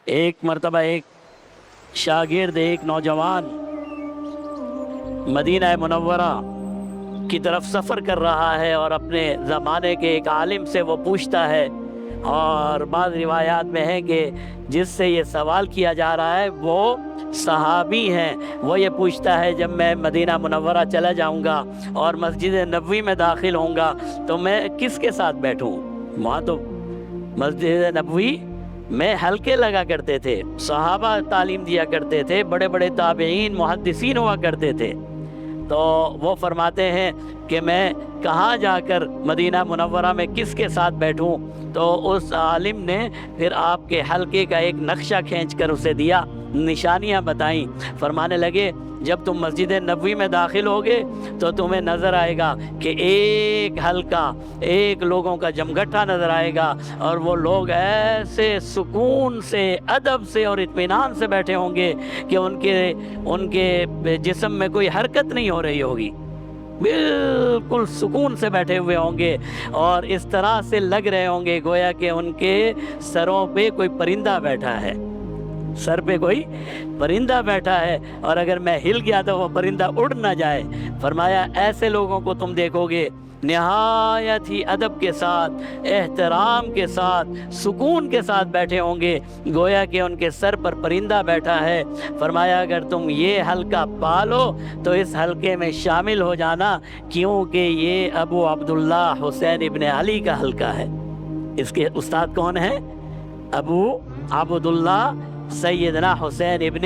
ایک مرتبہ ایک شاگرد، ایک نوجوان مدینہ منورہ کی طرف سفر کر رہا ہے اور اپنے زمانے کے ایک عالم سے وہ پوچھتا ہے، اور بعض روایات میں ہے کہ جس سے یہ سوال کیا جا رہا ہے وہ صحابی ہیں۔ وہ یہ پوچھتا ہے جب میں مدینہ منورہ چلا جاؤں گا اور مسجد نبوی میں داخل ہوں گا تو میں کس کے ساتھ بیٹھوں؟ وہاں تو مسجد نبوی میں حلقے لگا کرتے تھے، صحابہ تعلیم دیا کرتے تھے، بڑے بڑے تابعین محدثین ہوا کرتے تھے۔ تو وہ فرماتے ہیں کہ میں کہاں جا کر مدینہ منورہ میں کس کے ساتھ بیٹھوں؟ تو اس عالم نے پھر آپ کے حلقے کا ایک نقشہ کھینچ کر اسے دیا، نشانیاں بتائیں۔ فرمانے لگے جب تم مسجد نبوی میں داخل ہوگے تو تمہیں نظر آئے گا کہ ایک حلقہ، ایک لوگوں کا جمگٹھا نظر آئے گا، اور وہ لوگ ایسے سکون سے، ادب سے اور اطمینان سے بیٹھے ہوں گے کہ ان کے جسم میں کوئی حرکت نہیں ہو رہی ہوگی، بالکل سکون سے بیٹھے ہوئے ہوں گے، اور اس طرح سے لگ رہے ہوں گے گویا کہ ان کے سروں پہ کوئی پرندہ بیٹھا ہے، سر پہ کوئی پرندہ بیٹھا ہے، اور اگر میں ہل گیا تو وہ پرندہ اڑ نہ جائے۔ فرمایا ایسے لوگوں کو تم دیکھو گے نہایت ہی ادب کے ساتھ، احترام کے ساتھ، سکون کے ساتھ بیٹھے ہوں گے گویا کہ ان کے سر پر پرندہ بیٹھا ہے۔ فرمایا اگر تم یہ حلقہ پالو تو اس حلقے میں شامل ہو جانا، کیونکہ یہ ابو عبداللہ حسین ابن علی کا حلقہ ہے۔ اس کے استاد کون ہیں؟ ابو عبداللہ سیدنا حسین ابن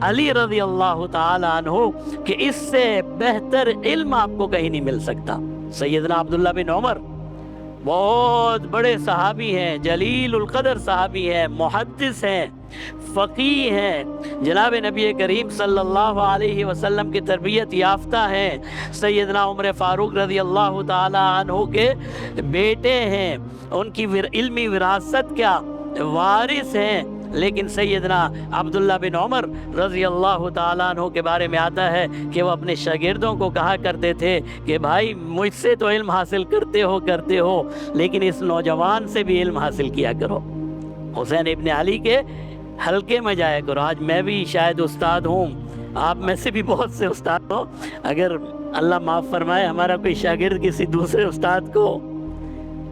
علی رضی اللہ تعالی عنہ، کہ اس سے بہتر علم آپ کو کہیں نہیں مل سکتا۔ سیدنا عبداللہ بن عمر بہت بڑے صحابی ہیں، جلیل القدر صحابی ہیں، محدث ہیں، فقیہ ہیں، جناب نبی کریم صلی اللہ علیہ وسلم کی تربیت یافتہ ہیں، سیدنا عمر فاروق رضی اللہ تعالی عنہ کے بیٹے ہیں، ان کی علمی وراثت کا وارث ہیں۔ لیکن سیدنا عبداللہ بن عمر رضی اللہ تعالیٰ عنہ کے بارے میں آتا ہے کہ وہ اپنے شاگردوں کو کہا کرتے تھے کہ بھائی مجھ سے تو علم حاصل کرتے ہو لیکن اس نوجوان سے بھی علم حاصل کیا کرو، حسین ابن علی کے حلقے میں جایا کرو۔ آج میں بھی شاید استاد ہوں، آپ میں سے بھی بہت سے استاد ہو، اگر اللہ معاف فرمائے ہمارا کوئی شاگرد کسی دوسرے استاد کو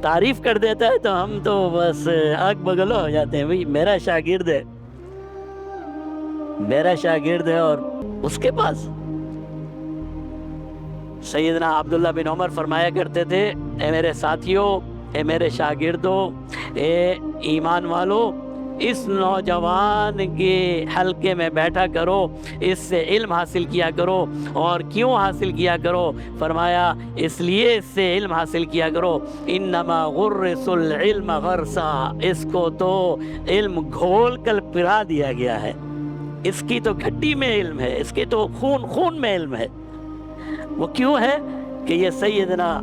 تعریف کر دیتا ہے تو ہم تو بس آگ بگلو ہو جاتے ہیں، بھئی میرا شاگرد ہے اور اس کے پاس۔ سیدنا عبداللہ بن عمر فرمایا کرتے تھے اے میرے ساتھیوں، اے میرے شاگردوں، اے ایمان والو، اس نوجوان کے حلقے میں بیٹھا کرو، اس سے علم حاصل کیا کرو۔ اور کیوں حاصل کیا کرو؟ فرمایا اس لیے اس سے علم حاصل کیا کرو، انما غرس العلم غرسا، اس کو تو علم گھول کر پلا دیا گیا ہے، اس کی تو گھٹی میں علم ہے، اس کے تو خون میں علم ہے۔ وہ کیوں ہے کہ یہ سیدنا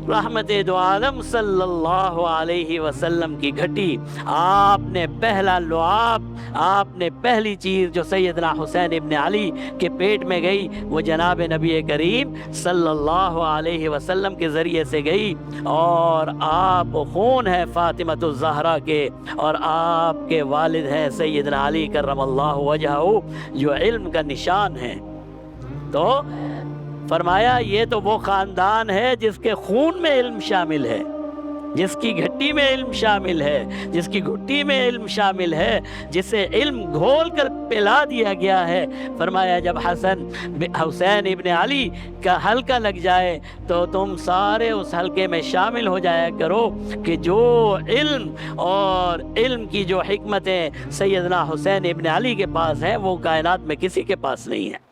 رحمت دو عالم صلی اللہ علیہ وسلم کی گھٹی، آپ نے پہلا لعاب، آپ نے پہلی چیز جو سیدنا حسین ابن علی کے پیٹ میں گئی وہ جناب نبی کریم صلی اللہ علیہ وسلم کے ذریعے سے گئی، اور آپ خون ہے فاطمۃ الزہرا کے، اور آپ کے والد ہیں سیدنا علی کرم اللہ وجہہ جو علم کا نشان ہے۔ تو فرمایا یہ تو وہ خاندان ہے جس کے خون میں علم شامل ہے، جس کی گھٹی میں علم شامل ہے، جس کی گھٹی میں علم شامل ہے، جسے علم گھول کر پلا دیا گیا ہے۔ فرمایا جب حسین ابن علی کا حلقہ لگ جائے تو تم سارے اس حلقے میں شامل ہو جایا کرو، کہ جو علم اور علم کی جو حکمتیں سیدنا حسین ابن علی کے پاس ہیں وہ کائنات میں کسی کے پاس نہیں ہیں۔